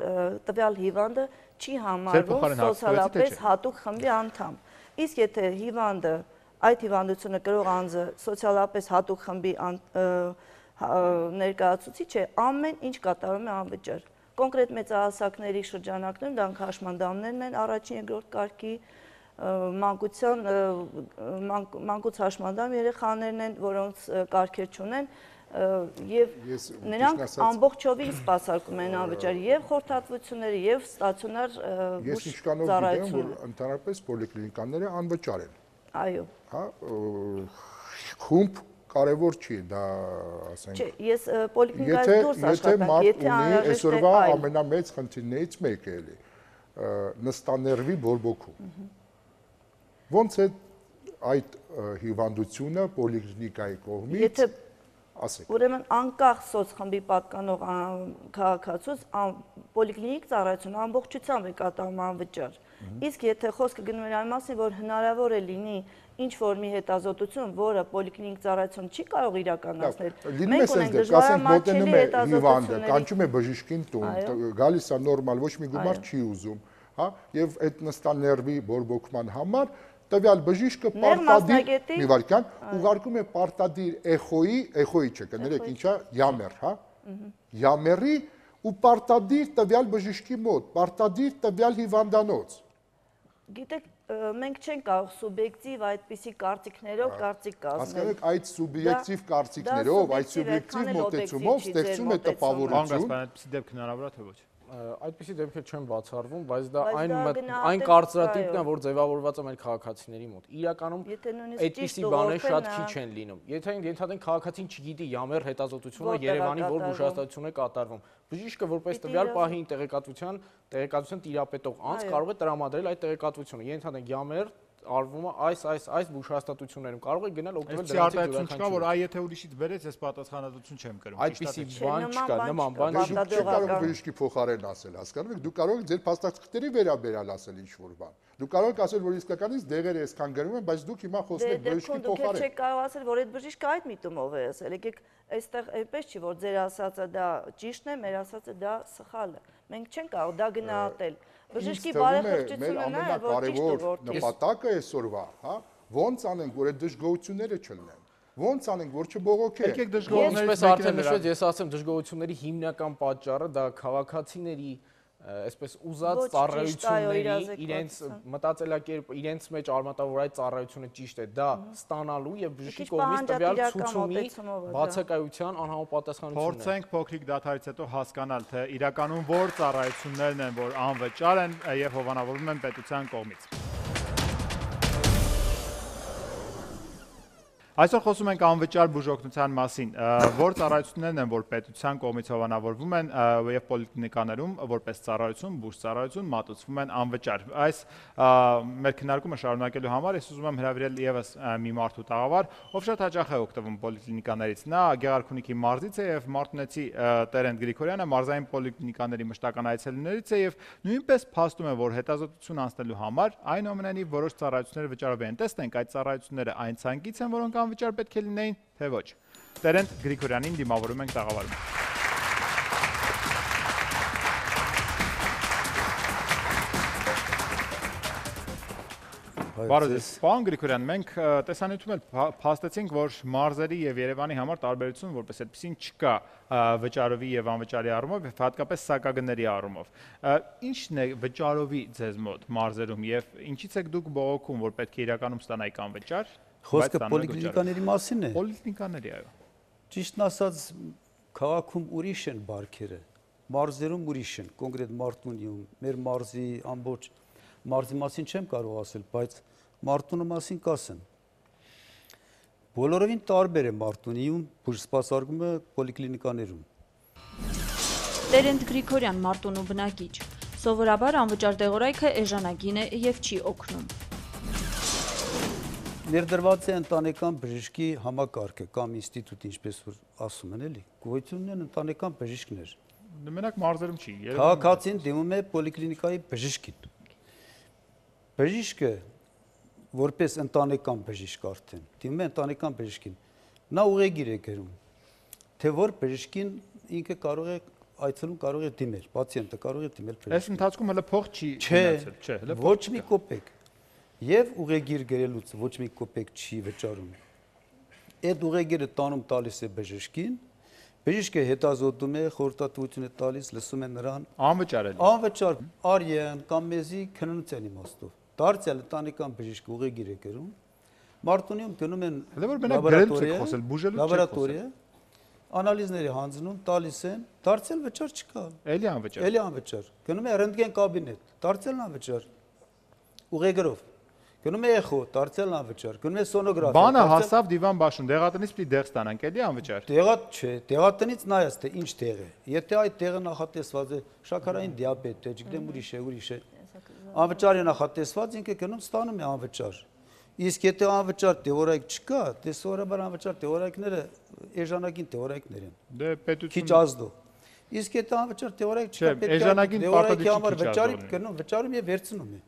S4: տվյալ հիվանդը չի համարվում սոցիալապես հատուկ խմբի անդամ։ Իսկ եթե հիվանդը, այդ հիվանդությունը կրող անձը սոցիալապես հատուկ խմբի ներկայացուցիչ է, ամեն ինչ կատարում է անվճար։ Կոնկրետ մեծահասակների շրջանակներում դրանք հաշմանդամներն են, առաջին, երկրորդ կարգի մանկուց հաշմանդամ երեխաներն են, որոնց կարգեր չունեն, եւ նրանք ամբողջովին սպասարկում են անվճար եւ խորհրդատվությունները եւ ստացիոնար
S2: Ես ինչքանով գիտեմ, որ ընդհանրապես պոլիկլինիկաները անվճար են։
S4: Այո։
S2: Հա, խումբ կարևոր չի դա, ասենք։
S4: Չէ, ես պոլիկլինիկայից դուրս աշխատանք,
S2: եթե ունի այսօրվա ամենամեծ խնդիրներից մեկը էլի նստաներվի բորբոքում։ Ոնց է այդ հիվանդությունը պոլիկլինիկայի կողմից ասեք։
S4: Ուրեմն անկախ սոցխմբի պատկանող քաղաքացուց պոլիկլինիկ ծառայությունը ամբողջությամբ է կատարում անվճար։ Իսկ եթե խոսքը գնում է այն մասին, որ հնարավոր է լինի ինչ որ մի հետազոտություն, որը պոլիկլինիկ ծառայություն չի կարող իրականացնել,
S2: մենք ունենք դժվարամատչելի հետազոտությունների, կանչում է բժիշկին տուն, գալիս է նորմալ, ոչ մի գումար չի ուզում, հա, եւ այդ նստաներվի բորբոքման համար տվյալ բժիշկը պարտադիր մի վարքյան ուղարկում է պարտադիր էխոյի չէ, կներեք ինչա, յամեր, հա, յամերի ու պարտադիր տվյալ բժիշկի մոտ, պարտադիր տվյալ հիվանդանոց։
S4: Գիտեք, մենք չենք կարող սուբյեկտիվ այդպիսի կարծիքներով կարծիք կազմել։
S2: Հասկանեք, այդ սուբյեկտիվ կարծիքներով, այդ սուբյեկտիվ մոտեցումով ստեղծում է տպավորություն։
S1: Այդպիսի դեպք հնարավոր է թե ոչ։
S5: Այդպիսի դեպքեր չեն բացառվում, բայց դա այն կարծրատիպն է, որ ձևավորված է մեր քաղաքացիների մոտ։ Իրականում այդպիսի բաներ շատ քիչ են լինում։ Եթե ենթադրենք քաղաքացին չգիտի յամեր հետազոտությունը Երևանի որ բուժհաստատություն է կատարվում, բժիշկը որպես տվյալ պահին տեղեկատվության տիրապետող անձ կարող է տրամադրել այդ տեղեկատվությունը։ Ենթադրենք յամեր արվում է այս բուժհաստատություններում կարող է գնալ օգտվել
S1: դրանից յուրաքանչյուր չկա որ այ եթե ուրիշից բերեց ես պատասխանատվություն չեմ կրում
S5: այդպիսի բան չկա նման բան
S2: չկա կարող բժշկի փոխարեն ասել հասկանում եք դու կարող եք ձեր փաստաթղթերի վերաբերյալ ասել ինչ որ բան դու կարող եք ասել որ իսկականից դեղերը այսքան գրում են բայց դուք հիմա խոսում եք բժշկի փոխարեն
S4: դուք չեք կարող ասել որ այդ բժիշկը այդ միտումով է ասել եկեք այստեղ այնպես չի որ ձեր ասածը դա ճիշտն է մեր ասածը դա սխալ է մենք չենք կարող դա գնահատել բժշկի բարեփոխությունը նա է որ ճիշտ է որ
S2: նպատակը այսօրվա հա ոնց անենք որ այդ դժգոհությունները չլինեն ոնց անենք որ չբողոքեն
S1: եկեք դժգոհություններից
S5: ինչպես արդեն նշեց ես ասեմ դժգոհությունների հիմնական պատճառը դա քաղաքացիների այսպես ուզած ծառայությունների իրենց մտածելակերպ իրենց մեջ արմատավոր այդ ծառայությունը ճիշտ է դա ստանալու եւ բժշկի կողմից տվյալ ցուցումի բացակայության անհամապատասխանությունն է
S1: փորձենք փոքրիկ դադարից հետո հասկանալ թե իրականում որ ծառայություններն են որ անվճար են եւ հովանավորվում են պետության կողմից Այսօր խոսում ենք անվճար բուժօգնության մասին, որ ծառայություններն են, որ պետության կողմից հովանավորվում են եւ պոլիկլինիկաներում որպես ծառայություն, բուժծառայություն մատուցվում են անվճար։ Այս մեր քննարկումը շարունակելու համար ես ուզում եմ հրավիրել եւս մի մարդու տաղավար, ով շատ հաճախ է օգտվում պոլիկլինիկաներից։ Նա Գեղարքունիքի մարզից է եւ Մարտունեցի Տերենտ Գրիգորյանը մարզային պոլիկլինիկաների մշտական այցելուներից է եւ նույնպես փաստում է, որ հետազոտություն անցնելու համար այնուամենայնիվ որոշ ծառայություններ վճարով են։ Տեսնենք այդ ծառայությունները այն ցանկից են, որոնք անվճար պետք է լինեին, թե ոչ։ Տերենտ Գրիգորյանին դիմավորում ենք տաղավարում։ Բարև ձեզ։ Պարոն Գրիգորյան, մենք տեսանյութում էլ փաստեցինք, որ մարզերի եւ Երևանի համար տարբերություն որպես այդպեսին չկա վճարովի եւ անվճարի առումով, հատկապես սակագների առումով։ Ինչն է վճարովի ձեզ մոտ մարզերում եւ ինչից եք դուք բողոքում, որ պետք է իրականում ստանայիք անվճար։
S13: Խոսքը պոլիկլինիկաների մասին է։
S1: Պոլիկլինիկաների, այո։
S13: Ճիշտն ասած, քաղաքում ուրիշ են բարքերը, մարզերում ուրիշ են, կոնկրետ Մարտունիում, մեր մարզի ամբողջ մարզի մասին չեմ կարող ասել, բայց Մարտունու մասին կասեմ։ Բոլորովին տարբեր է Մարտունիում բուժսպասարկումը պոլիկլինիկաներում։
S3: Տերենտ Գրիգորյան, Մարտունու բնակիչ։ Սովորաբար անվճար դեղորայքը էժանագին է եւ չի օգնում։
S13: Ներդրված է ընտանեկան բժշկի համակարգը կամ ինստիտուտ, ինչպես որ ասում են, էլի։ Գոյություն են ընտանեկան բժիշկներ։
S1: Մենակ մարզերում չի։
S13: Քաղաքացին դիմում է պոլիկլինիկայի բժշկին։ Բժիշկը որպես ընտանեկան բժիշկ արդեն դիմում է ընտանեկան բժշկին։ Նա ուղեգիր է գրում, թե որ բժշկին ինքը կարող է այցելում կարող է դիմել, պացիենտը կարող է դիմել բժշկին։
S1: Այս ընթացքում հələ փող չի գնացել, չէ,
S13: հələ ոչ մի կոպեկ։ Եվ ուղեգիր գրելուց ոչ մի կոպեկ չի վճարում։ Այդ ուղեգիրը տանում տալիս է բժշկին, բժիշկը հետազոտում է, խորհրդատվություն է տալիս, լսում է նրան։
S1: Անվճար է։
S13: Անվճար, արյան կամ մեզի քննության իմաստով։ Դարձյալ ընտանեկան բժիշկը ուղեգիր է գրում։ Մարտունիում գնում են լաբորատորիա, անալիզների հանձնում, տալիս են, դարձել վճար չկա։
S1: Էլի անվճար։
S13: Էլի անվճար։ Գնում է ռենտգեն կաբինետ, դարձել անվճար։ Ուղեգրով։ Գնում է էխո, դարձել անվճար։ Գնում է սոնոգրաֆիա։
S1: Բանը հասավ դիվան բաշուն, դեղատնից պիտի դեղ ստանանք, էլի անվճար։
S13: Դեղատ չէ, դեղատնից նայած թե ինչ տեղ է։ Եթե այդ տեղը նախատեսված է շաքարային դիաբետ է, չգիտեմ ուրիշ է։ Անվճար է նախատեսված, ինքը գնում ստանում է անվճար։ Իսկ եթե անվճար տեորայք չկա, դե սովորաբար անվճար տեորայքները էժանագին տեորայքներ են։
S1: Դե պետություն
S13: քիչ ազդու։ Իսկ եթե անվճար տեորայք չկա, պետք է տեորայքի համար վճարի գնում, վճարում եւ վերցնում է։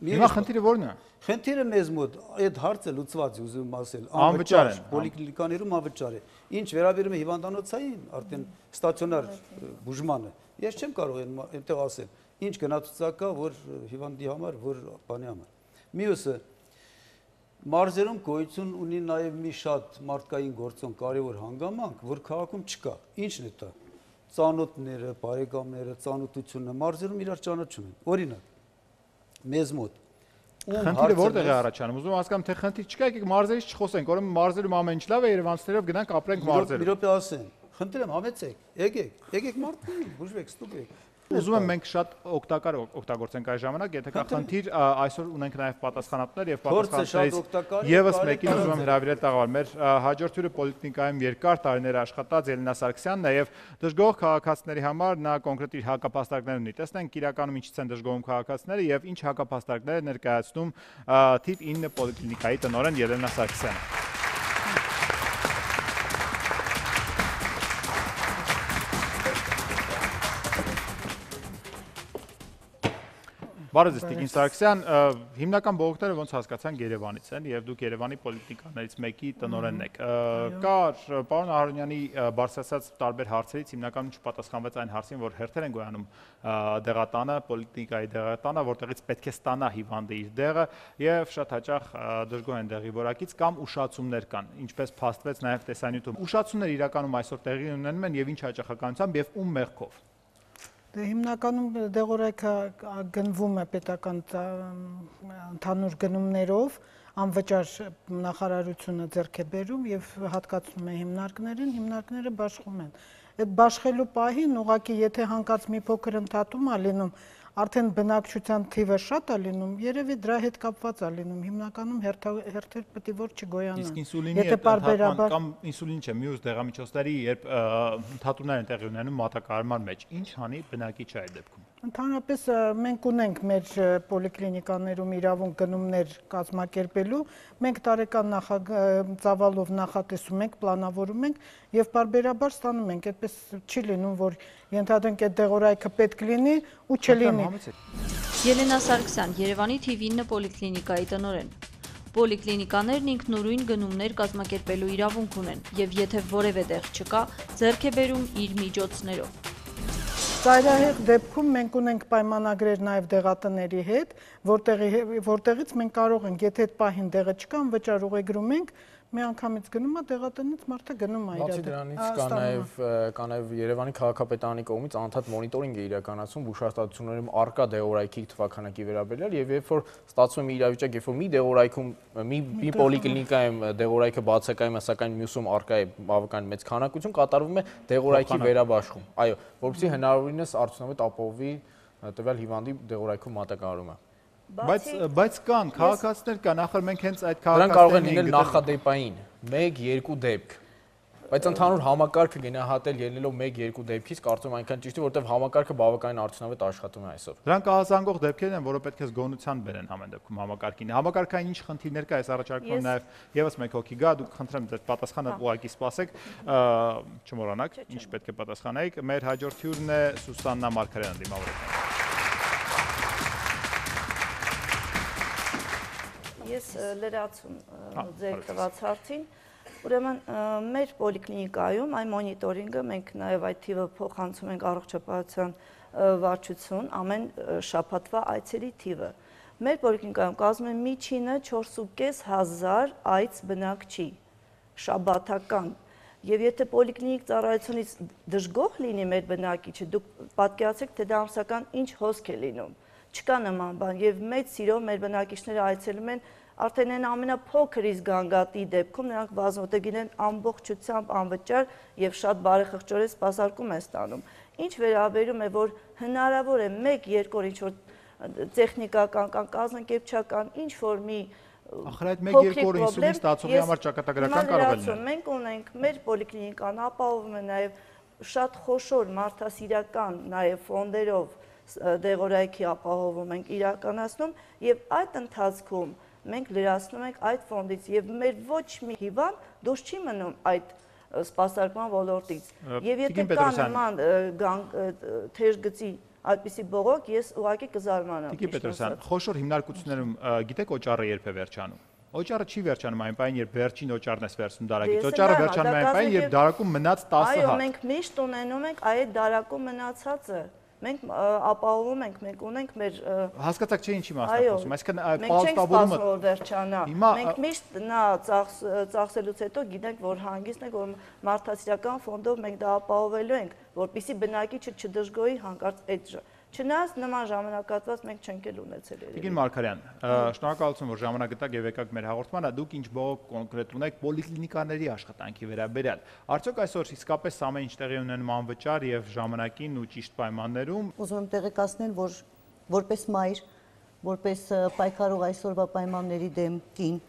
S1: Հիմա խնդիրը ո՞րն է։
S13: Խնդիրը մեզ մոտ այդ հարցը լուծված է, ուզում ասել,
S1: անվճար է,
S13: պոլիկլինիկաներում անվճար է։ Ինչ վերաբերում է հիվանդանոցային, արդեն ստացիոնար բուժմանը, ես չեմ կարող այնտեղ ասել, ինչ գնացուցակա, որ հիվանդի համար, որ բանի համար։ Մյուսը մարզերում գոյություն ունի նաև մի շատ մարդկային գործոն կարևոր հանգամանք, որ քաղաքում չկա։ Ինչն է դա։ Ծանոթները, բարեկամները, ծանոթությունը մարզերում իրար ճանաչում են։ Օրինակ, մեզ մոտ
S1: խնդիրը որտեղ է առաջանում։ Ուզում հասկանամ, թե խնդիր չկա, եկեք մարզերից չխոսենք, ուրեմն մարզերում ամեն ինչ լավ է, երևանցիներով գնանք ապրենք մարզերում։
S13: Մի րոպե ասեն, խնդրեմ, համեցեք, եկեք մարդու, բուժվեք, ստուգեք։
S1: Ուզում եմ մենք շատ օգտակար օգտագործենք այս ժամանակ, եթե կա խնդիր, այսօր ունենք նաև պատասխանատուներ եւ պատասխանատուներից եւս մեկին ուզում եմ հրավիրել տաղավար։ Մեր հաջորդ հյուրը պոլիկլինիկայում երկար տարիներ աշխատած Ելենա Սարգսյանն է եւ դժգոհ քաղաքացիների համար նա կոնկրետ իր հակապաստարկներ ունի։ Տեսնենք իրականում ինչից են դժգոհում քաղաքացիները եւ ինչ հակապաստարկներ է ներկայացնում թիվ 9 պոլիկլինիկայի տնօրեն Ելենա Սարգսյանը։ Բարև ձեզ, Տիկին Սարգսյան, հիմնական բողոքները ոնց հասկացանք Երևանից են եւ դուք Երևանի պոլիկլինիկաներից մեկի տնօրենն եք։ Կար պարոն Արոնյանի բարձրացած տարբեր հարցերից հիմնականում չպատասխանվեց այն հարցին, որ հերթեր են գոյանում դեղատանը, պոլիկլինիկայի դեղատանը, որտեղից պետք է ստանա հիվանդը իր դեղը եւ շատ հաճախ դժգոհ են դեղի որակից կամ ուշացումներ կան, ինչպես փաստվեց նաեւ տեսանյութում։ Ուշացումները իրականում այսօր տեղի ունենում են եւ ինչ հաճախականությամբ եւ ում մեղքով։
S14: Դե հիմնականում դեղորայքը գնվում է պետական ընդհանուր գնումներով, անվճար նախարարությունը ձեռք է բերում եւ հատկացնում է հիմնարկներին, հիմնարկները բաշխում են։ Այդ բաշխելու պահին ուղղակի եթե հանկարծ մի փոքր ընդհատում է լինում, արդեն բնակչության թիվը շատ է լինում, երևի դրա հետ կապված է լինում, հիմնականում հերթեր պետք է որ չգոյանան։
S1: Իսկ ինսուլինի կամ ինսուլին չէ, մյուս դեղամիջոցների, երբ ընդհատումներ են տեղի ունենում մատակարարման մեջ, ինչ հանի բնակիչը այդ դեպքում։
S14: Ընդհանրապես մենք ունենք մեր պոլիկլինիկաներում իրավունք գնումներ կազմակերպելու, մենք տարեկան ծավալով նախատեսում ենք, պլանավորում ենք եւ պարբերաբար ստանում ենք, այդպես չի լինում, որ ենթադրենք այդ դեղորայքը պետք լինի ու չլինի։
S3: Ելենա Սարգսյան, Երևանի թիվ 9 պոլիկլինիկայի տնօրեն։ Պոլիկլինիկաներն ինքնուրույն գնումներ կազմակերպելու իրավունք ունեն եւ եթե որևէ տեղ չկա, ձեռք է բերում իր միջոցներով։
S14: Ծայրահեղ դեպքում մենք ունենք պայմանագրեր նաև դեղատների հետ, որտեղից մենք կարող ենք, եթե այդ պահին դեղը չկա, անվճար ուղեգրում ենք, մի անգամից գնում է դեղատնից մարդը գնում է իր
S5: Բացի դրանից կա նաև Երևանի քաղաքապետարանի կողմից անընդհատ մոնիտորինգ է իրականացում բուժհաստատություններում առկա դեղորայքի թվաքանակի վերաբերյալ եւ երբ որ ստացվում է իրավիճակ, երբ որ մի դեղորայքում մի պոլիկլինիկայում դեղորայքը բացակայում է, սակայն մյուսում առկա է բավական մեծ քանակություն, կատարվում է դեղորայքի վերաբաշխում։ Այո, որովհետեւ հնարավորինս արդյունավետ ապահովի տվյալ հիվանդի դեղորայքում մատակարարումը։
S1: Բայց կան քաղաքացիներ կան, ախր մենք հենց այդ
S5: քաղաքացիներին կարող են լինել նախադեպային 1-2 դեպք, բայց ընդհանուր համակարգը գնահատել ելնելով 1-2 դեպքից կարծում եմ այնքան ճիշտ է, որովհետև համակարգը բավականին արդյունավետ աշխատում է այսօր։
S1: Դրանք ահազանգող դեպքեր են, որը պետք է զգոնության բերեն ամեն դեպքում համակարգին։ Համակարգային ինչ խնդիրներ կա, այս առաջարկում նաև եւս մեկ հոգի գա, դուք խնդրեմ ձեր պատասխանը ուղղակի սպասեք, չմոռանաք, ինչ պետք է պատասխանեիք։ Մեր հաջորդ հյուրն է Սուսաննա Մարգարյանը, դիմավորեք։
S4: Ես լրացում ձեր տված հարցին, ուրեմն մեր պոլիկլինիկայում այն մոնիտորինգը մենք նաև այդ թիվը փոխանցում ենք առողջապահության վարչություն, ամեն շաբաթվա այցելի թիվը։ Մեր պոլիկլինիկայում կազմում է միջինը 4.500 այց բնակչի, շաբաթական։ Եվ եթե պոլիկլինիկ ծառայությունից դժգոհ լինի մեր բնակիչը, դուք պատկերացրեք, թե դա ամսական ինչ հոսք է լինում։ Չկա նման բան եւ մեծ սիրով մեր բնակիչները այցելում են արդեն այն ամենափոքր իսկ գանգատի դեպքում նրանք բազմոթե գինեն ամբողջությամբ անվճար եւ շատ բարեխղճորեն սպասարկում են ստանում։ Ինչ վերաբերում է, որ հնարավոր է 1-2 օր ինչ-որ տեխնիկական կամ կազմակերպչական ինչ-որ մի
S1: Ախր այդ 1-2 օր ինսուլին ստացողի համար ճակատագրական կարող է լինել։
S4: Մենք ունենք մեր պոլիկլինիկան ապահովում է նաեւ շատ խոշոր մարդասիրական նաեւ ֆոնդերով դեղորայքի ապահովում ենք իրականացնում եւ այդ ընթացքում մենք լրացնում ենք այդ ֆոնդից եւ մեր ոչ մի հիվանդ դուրս չի մնում այդ սպասարկման ոլորտից։ Եվ եթե կան նման թեժ գծի այդպիսի բողոք, ես ուղղակի կզարմանամ։
S1: Տիկին Պետրոսյան, խոշոր հիմնարկություններում գիտեք օճառը երբ է վերջանում։ Օճառը չի վերջանում այն պայն, երբ վերջին օճառն ես վերցնում դարակից։ Օճառը վերջանում այն պայն, երբ դարակում մնաց 10 հատ։
S4: Այո, մենք միշտ ունենում ենք այդ դարակում մնացածը։ Մենք ապահովում ենք, մենք ունենք մեր
S1: հասկացաք չէ ինչի մասն է խոսում, այսինքն
S4: պարտավորումը վերջանա։ Մենք միշտ նա ծախսելուց հետո գիտենք, որ հանգիստն է, որ մարդասիրական ֆոնդով մենք դա ապահովելու ենք, որպեսզի բնակիչը չդժգոհի հանկարծ այդ Չնայած նման ժամանակատված մենք չենք էլ ունեցել երևի։
S1: Տիկին Մարգարյան, շնորհակալություն, որ ժամանակ գտաք եւ եկաք մեր հաղորդմանը, դուք ինչ բողոք կոնկրետ ունեք պոլիկլինիկաների աշխատանքի վերաբերյալ։ Արդյոք այսօր իսկապես ամեն ինչ տեղի ունենում անվճար եւ ժամանակին ու ճիշտ պայմաններում։
S15: Ուզում եմ տեղեկացնել, որ որպես մայր, որպես պայքարող այսօրվա պայմանների դեմ կին,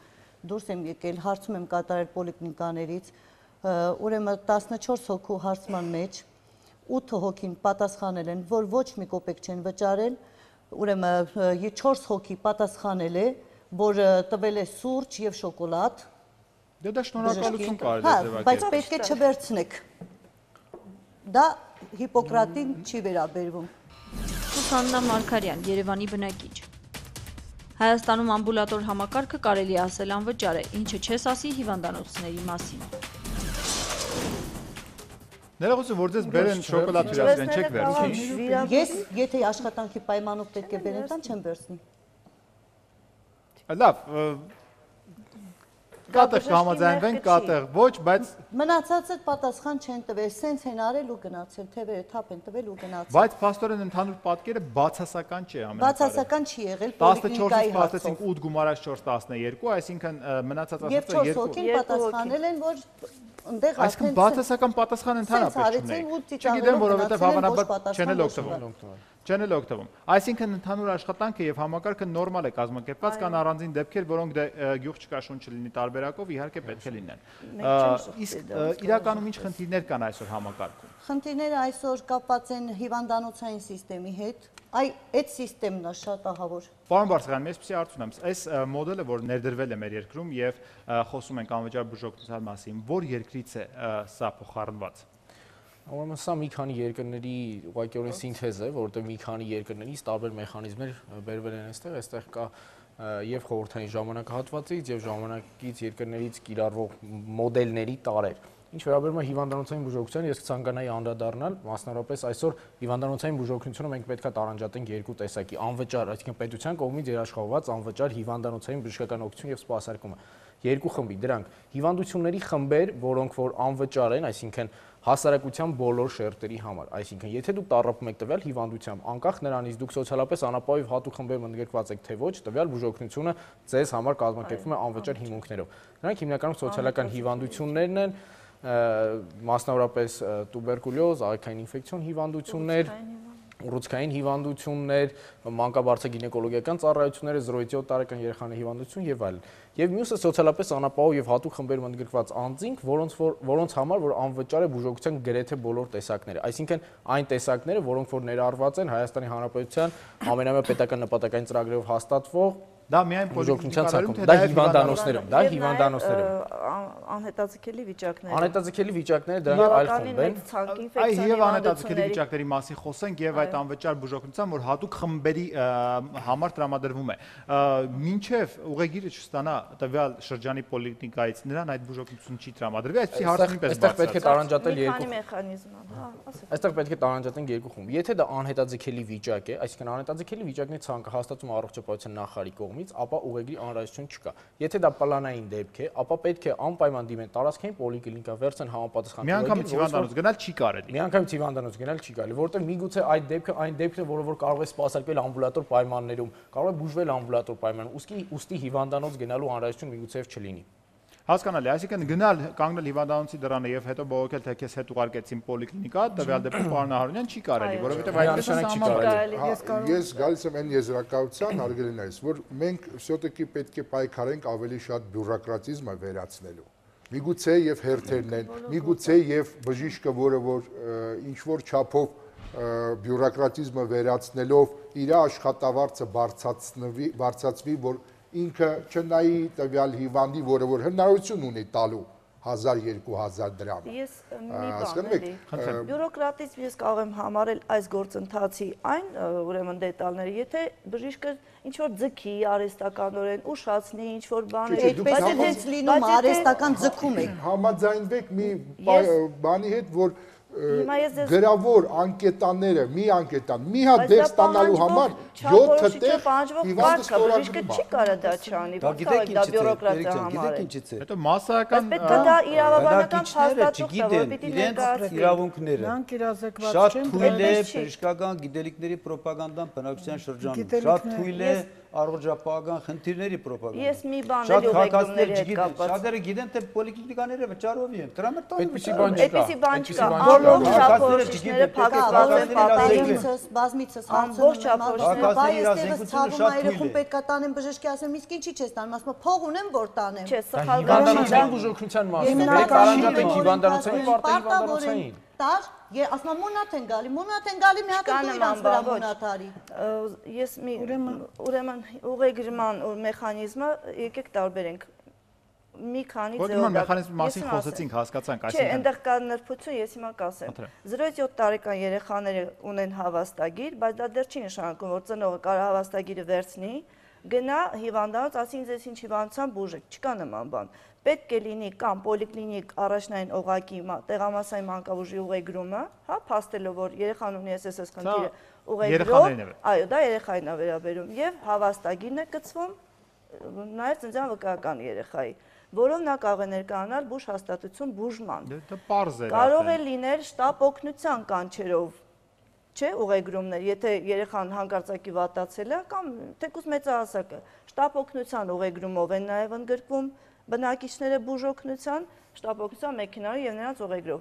S15: դուրս եմ եկել, հարցում եմ կատարել պոլիկլինիկաներից, ուրեմն 14 հոգու հարցման մեջ 8 հոգին պատասխանել են, որ ոչ մի կոպեկ չեն վճարել, ուրեմն 4 հոգի պատասխանել է, որ տվել է սուրճ եւ շոկոլադ։
S1: Դե դա շնորհակալություն կարելի է ձևակերպել։
S15: Բայց պետք է չվերցնեք։ Դա Հիպոկրատին չի վերաբերվում։
S3: Սուսաննա Մարգարյան, Երևանի բնակիչ։ Հայաստանում ամբուլատոր համակարգը կարելի է ասել անվճար է, ինչը չես ասի հիվանդանոցների մասին։
S1: Ներողություն, որ ձեզ բերեն շոկոլադ ջրասեն չեք վերցնի։
S15: Ես եթե աշխատանքի պայմանով պետք է բերեն, տան չեմ վերցնի։
S1: Լավ, կատեղ կհամաձայնվենք, կատեղ ոչ, բայց
S15: մնացածը պատասխան չեն տվել, սենց են արել ու գնացել, թևերը թափ են տվել ու գնացել։
S1: Բայց փաստորեն ընդհանուր պատկերը բացասական չի ամենակարևորը։
S15: Բացասական չի եղել պոլիկլինիկայի
S1: հարցով։ 14-ից 8 գումարած 4-12, այսինքն մնացած
S15: ասածը 2 եւ 4 հոգին պատասխանել են, որ ընդեղ
S1: այսինքն բացասական պատասխան ընդհանրապես չունեն։ Չգիտեմ, որովհետեւ հավանաբար չեն էլ օգտվում։ Չեն էլ օգտվում։ Այսինքն ընդհանուր աշխատանքը եւ համակարգը նորմալ է կազմակերպված, կան առանձին դեպքեր, որոնք գյուղ չկա շունչ չլինի տարբերակով, իհարկե պետք է լինեն։ Իսկ իրականում ինչ խնդիրներ կան այսօր համակարգում։
S15: Խնդիրները այսօր կապված են հիվանդանոցային համակարգի հետ։ Այդ համակարգն է շատ ահավոր։
S1: Պարոն Բարսեղյան, ես պիտի հարց ունեմ, այս մոդելը, որ ներդրվել է մեր երկրում եւ խոսում ենք անվճար բուժօգնության մասին, որ երկրից է սա փոխառնված։
S5: Ուրեմն սա մի քանի երկրների ուղղակիորեն սինթեզ է, որովհետև մի քանի երկրներից տարբեր մեխանիզմներ բերվել են այստեղ կա եւ խորհրդային ժամանակահատվածից եւ ժամանակից երկրներից կիրառվող մոդելների տարեր։ Ինչ վերաբերում է հիվանդանոցային բուժօգնությանը, ես կցանկանայի անդրադառնալ, մասնավորապես այսօր հիվանդանոցային բուժօգնությունը մենք պետք է տարանջատենք երկու տեսակի՝ անվճար, այսինքն պետության կողմից երաշխավորված անվճար հիվանդանոցային բժշկական օգնություն եւ սպասարկումը։ Երկու խմբի, դրանք հիվանդությունների խմբեր, որոնք որ անվճար են, այսինքն հասարակության բոլոր շերտերի համար, այսինքն եթե դուք տառապում եք տվյալ հիվանդությամբ, անկախ նրանից դուք սոցիալապես անապահով հատուկ խմբերում ընդգրկված եք թե ոչ, տվյալ բուժօգնությունը ձեզ համար կազմակերպվում է անվճար հիմունքներով։ Դրանք հիմնականում սոցիալական հիվանդություններն են, մասնավորապես տուբերկուլյոզ, աղիքային ինֆեկցիոն հիվանդություններ, ուռուցքային հիվանդություններ, մանկաբարձ գինեկոլոգիական ծառայությունները, 0-7 տարեկան երեխաների հիվանդություն եւ այլն։ Եվ մյուսը սոցիալապես անապահով եւ հատուկ խմբերում ընդգրկված անձինք, որոնց համար որ անվճար է բուժօգնության գրեթե բոլոր տեսակները, այսինքն այն տեսակները, որոնք որ ներառված են Հայաստանի Հանրապետության ամենամյա պետական նպատակային ծրագրերով հաստատվող
S1: Դա միայն
S5: բուժօգնության ցանկում, դա հիվանդանոցներում,
S4: անհետաձգելի վիճակներ։
S5: Անհետաձգելի վիճակները դրանք այլ խումբ են։
S1: Այ եւ անհետաձգելի վիճակների մասին խոսենք եւ այդ անվճար բուժօգնության, որ հատուկ խմբերի համար տրամադրվում է։ Մինչեւ ուղեգիրը չստանա տվյալ շրջանի պոլիկլինիկայից նրան այդ բուժօգնություն չի տրամադրվի, այսպեսի հարց նույնպես
S5: այստեղ պետք է տարանջատել երկու
S4: մեխանիզմ, հա, ասեք։
S5: Այստեղ պետք է տարանջատենք երկու խումբ։ Եթե դա անհետաձգելի վիճակ է, այսինքն անհետաձգելի վիճակն է ցանկը հաստատում առողջապահության նախարարի կողմից կողմից, ապա ուղեգրի անհրաժեշտություն չկա։ Եթե դա պլանային դեպք է, ապա պետք է անպայման դիմեն տարածքային պոլիկլինիկա, վերցեն համապատասխան
S1: Միանգամից հիվանդանոց գնալ չի կարելի։
S5: Միանգամից հիվանդանոց գնալ չի կարելի, որովհետև միգուցե այդ դեպքը այն դեպքն է, որը որ կարող է սպասարկվել ամբուլատոր պայմաններում, կարող է բուժվել ամբուլատոր պայմաններում, ուստի հիվանդանոց գնալու անհրաժեշտություն միգուցե չլինի։
S1: Հասկանալի, այսինքն գնալ կանգնել հիվանդանոցի դրանը եւ հետո բողոքել թե քեզ հետ ուղարկեցին պոլիկլինիկա, տվյալ դեպքում պարոն Ահարոնյան չի կարելի, որովհետեւ այդպես չի կարելի։
S2: Ես գալիս եմ այն եզրակացության, հարգելինայից, որ մենք всё-таки պետք է պայքարենք ավելի շատ բյուրոկրատիզմը վերացնելու։ Միգուցե եւ հերթերն են, միգուցե եւ բժիշկը, որը որ ինչ որ չափով բյուրոկրատիզմը վերացնելով իր աշխատավարձը բարձրացվի, որ ինքը չնայի տվյալ հիվանդի, որը որ հնարավորություն ունի տալու 1000-2000 դրամ։
S4: Ես մի բան էլի, բյուրոկրատիզմ ես կարող եմ համարել այս գործընթացի այն ուրեմն դետալները, եթե բժիշկը ինչ-որ ձգի արհեստականորեն, ուշացնի ինչ-որ բաներ,
S15: այդպես էլ հենց լինում արհեստական ձգում է։
S2: Համաձայնվեք մի բանի հետ, որ գրավոր անկետանները, մի անկետան, մի հատ դեր ստանալու համար 7 տեղ հիվանդը
S4: բժիշկը չի կարող դա չանի, ո՞նց կարող դա բյուրոկրատիա համարել։
S1: Հետո մասսայական
S4: պետք է դա իրավաբանական փաստաթուղթ է, որ պիտի ներկայացվի։
S13: Իրավունքները շատ թույլ է բժշկական գիտելիքների պրոպագանդան բնակչության շրջանում, շատ թույլ է առողջապահական խնդիրների պրոպագանդան։
S4: Ես մի բան էլ ուղեկիցների հետ կապված։
S13: Շատերը գիտեն, թե պոլիկլինիկաները վճարովի են, դրա մեջ
S5: այդպիսի
S4: բան չկա։ Բոլոր չափորոշիչները փակված են պատերազմից,
S15: բազմիցս
S4: ամբողջ չափորոշիչները
S15: բայստեղս ցավում է երեխուն պետքա տանեմ բժշկի ասեմ, իսկ ինչի՞ չես տանում, ասում փող ունեմ որ տանեմ։
S4: Չէ, սխալ
S5: հիվանդանոցային բուժօգնության մասին, դե կարանտին հիվանդանոցային, պարտադիր հիվանդանոցային։
S15: Տար, ասма մոնատ են գալի, մի հատ դույրանց վրա մոնաթարի։
S4: Ես ուրեմն ուղեգրման մեխանիզմը եկեք տարբերենք։ Մի քանի
S1: ձևով մեխանիզմի մասին խոսեցինք, հասկացանք,
S4: այսինքն։ Չէ, այնտեղ կա նրբություն, ես հիմա կասեմ։ 0-7 տարեկան երեխաները ունեն հավաստագիր, բայց դա դեռ չի նշանակում, որ ծնողը կարող հավաստագիրը վերցնի, գնա հիվանդանոց, ասի ինձ ինչ հիվանդության բուժեք, չկա նման բան։ Պետք է լինի կամ պոլիկլինիկ առաջնային օղակի տեղամասային մանկաբուժի ուղեգրումը, հա, փաստելով որ երեխան ունի SSS խնդիրը, ուղեգրով, այո, դա երեխային է վերաբերում եւ հավաստագիրն է կցվում նաեւ ծննդյան վկայական երեխայի, որով նա կարող է ներկայանալ բուժ հաստատություն բուժման։
S1: Դա պարզ է։
S4: Կարող է լինել շտապ օգնության կանչերով, չէ, ուղեգրումներ, եթե երեխան հանկարծակի վատացել է կամ թեկուզ մեծահասակը, շտապ օգնության ուղեգրումով են նաեւ ընդգրկվում բնակիչները բուժօգնության, շտապ օգնության մեքենայով եւ նրանց ուղեգրով։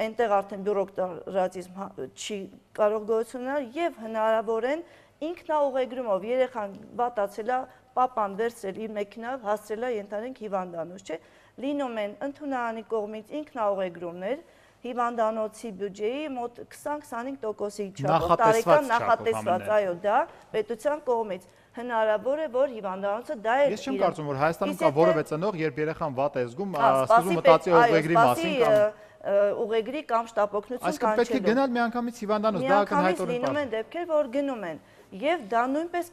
S4: Այնտեղ արդեն բյուրոկրատիզմ չի կարող գոյություն ունենալ եւ հնարավորեն ինքնաուղեգրումով երեխան վատացել է, պապան վերցրել իր մեքենայով հասցրել է ենթադրենք հիվանդանոց, չէ, լինում են ընդունարանի կողմից ինքնաուղեգրումներ, հիվանդանոցի բյուջեի մոտ 20-25%-ի չափով տարեկան նախատեսված, այո, դա պետության կողմից հնարավոր է, որ հիվանդանոցը դա է։
S1: Ես չեմ կարծում, որ Հայաստանում կա որևէ ծնող, երբ երեխան վատ է զգում, սկզբում մտածի ուղեգրի մասին կամ
S4: ուղեգրի կամ շտապ օգնություն
S1: կանչելու։ Այսինքն պետք է գնալ միանգամից հիվանդանոց, դա ակնհայտորեն
S4: լինում են դեպքեր, որ գնում են, եւ դա նույնպես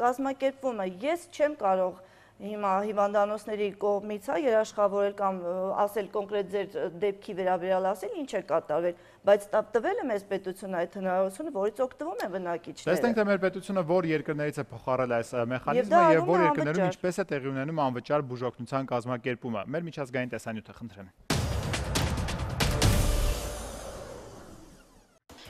S4: կազմակերպվում է։ Ես չեմ կարող հիմա հիվանդանոցների կողմից երաշխավորել կամ ասել կոնկրետ ձեր դեպքի վերաբերյալ ասել ինչ է կատարվել, բայց տվել է մեզ պետությունը այդ հնարավորությունը, որից օգտվում են բնակիչները։
S1: Տեսնենք թե մեր պետությունը որ երկրներից է փոխարել այս մեխանիզմը եւ որ երկրներում ինչպես է տեղի ունենում անվճար բուժօգնության կազմակերպումը։ Մեր միջազգային տեսանյութը խնդրեմ։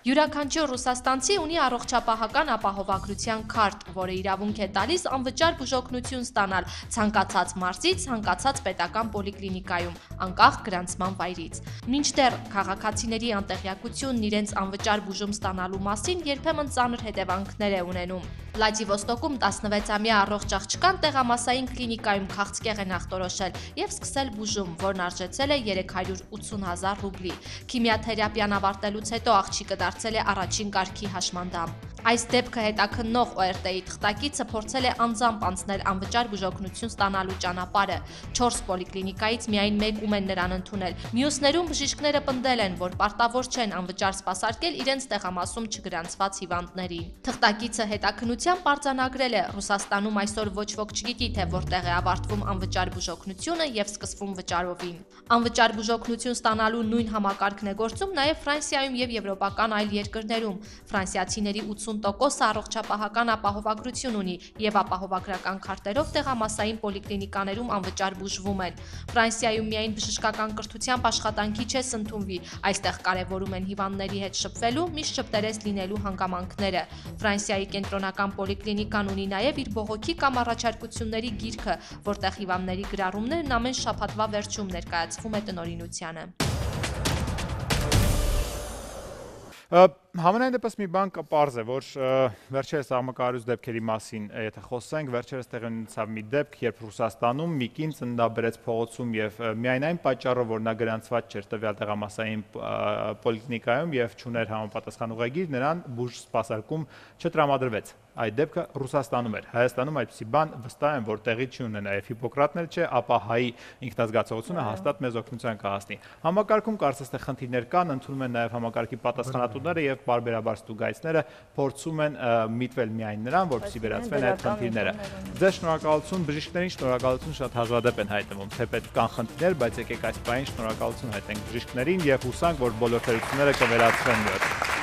S6: Յուրաքանչյուր ռուսաստանցի ունի առողջապահական ապահովագրության քարտ, որը իրավունք է տալիս անվճար բուժօգնություն ստանալ ցանկացած մարզի, ցանկացած պետական պոլիկլինիկայում, անկախ գրանցման վայրից։ Մինչդեռ քաղաքացիների անտեղյակությունն իրենց անվճար բուժում ստանալու մասին երբեմն ծանր հետևանքներ է ունենում։ Վլադիվոստոկում 16-ամյա առողջ աղջկան տեղամասային կլինիկայում քաղցկեղ են ախտորոշել եւ սկսել բուժում, որն արժեցել է 380,000 ռուբլի։ Քիմիաթերապիան ավարտելուց հետո աղջիկը դարձել է առաջին կարգի հաշմանդամ։ Այս դեպքը հետաքննող ORT-ի թղթակիցը փորձել է անձամբ անցնել անվճար բուժօգնություն ստանալու ճանապարհը։ 4 պոլիկլինիկայից միայն մեկում են նրան ընդունել։ Մյուսներում բժիշկները պնդել են, որ պարտավոր չեն անվճար սպասարկել իրենց տեղամասում չգրանցված հիվանդներին։ Թղթակիցը հետաքննությամբ արձանագրել է, Ռուսաստանում այսօր ոչ ոք չգիտի, թե որտեղ է ավարտվում անվճար բուժօգնությունը եւ սկսվում վճարովին։ Անվճար բուժօգնություն ստանալու նույն համակարգն է գործում նաեւ Ֆրանսիայում եւ եվրոպական այլ երկրներում։ Ֆրանսիացիների 80% առողջապահական ապահովագրություն ունի եւ ապահովագրական քարտերով տեղամասային պոլիկլինիկաներում անվճար բուժվում են։ Ֆրանսիայում միայն բժշկական կրթությամբ աշխատանքի չէ սնդունվի, այստեղ կարևորում են հիվանդների հետ շփվելու, միշտ շփտերես լինելու հանգամանքները։ Ֆրանսիայի կենտրոնական պոլիկլինիկան ունի նաև իր բողոքի կամ առաջարկությունների գիրքը, որտեղ հիվանդների գրառումներն ամեն շաբաթվա վերջում ներկայացվում է տնօրինությանը։
S1: Համենայն դեպս մի բան պարզ է, որ վերջերս աղմկահարույց դեպքերի մասին եթե խոսենք, վերջերս տեղի ունեցավ մի դեպք, երբ Ռուսաստանում մի կին ծննդաբերեց փողոցում եւ միայն այն պատճառով, որ նա գրանցված չէր տվյալ տեղամասային պոլիկլինիկայում եւ չուներ համապատասխան ուղեգիր, նրան բուժ սպասարկում չտրամադրվեց։ Այդ դեպքը Ռուսաստանում էր։ Հայաստանում այդպիսի բան վստահ եմ, որ տեղի չի ունենա եւ Հիպոկրատն էլ չէ, ապա հայի ինքնազգացողությունը հաստատ մեզ օգնության կհասնի։ Համակարգում կարծես թե խնդիրներ կան, ընդունում են նաեւ համակարգի պատասխանատուները եւ բարբերաբար ստուգայցները փորձում են միտվել միայն նրան, որպեսզի վերացվեն այդ խնդիրները։ Ձեզ շնորհակալություն, բժիշկներին շնորհակալություն, շատ հազվադեպ են հայտնվում, թեպետ կան խնդիրներ, բայց եկեք այս պահին շնորհակալություն հայտնենք բժիշկներին եւ հուսանք, որ բոլոր թերությունները կվերացվեն մյուս։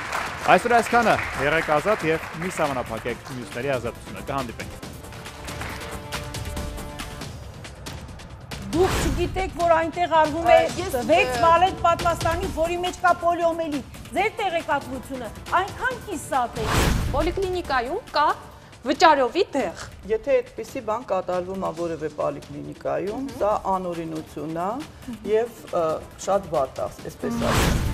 S1: Այսօր այսքանը, եղեք ազատ եւ մի սահմանափակեք մյուսների ազատությունը, կհանդիպենք։
S16: Դուք չգիտեք, որ այնտեղ արվում է 6 վալետ պատվաստանի, որի մեջ կա պոլիոմելիտ։ Ձեր տեղեկատվությունը այնքան կիսատ է։
S11: Պոլիկլինիկայում կա վճարովի տեղ։
S4: Եթե այդպիսի բան կատարվում է որևէ պոլիկլինիկայում, դա անօրինություն է եւ շատ վատ է, այսպես ասած։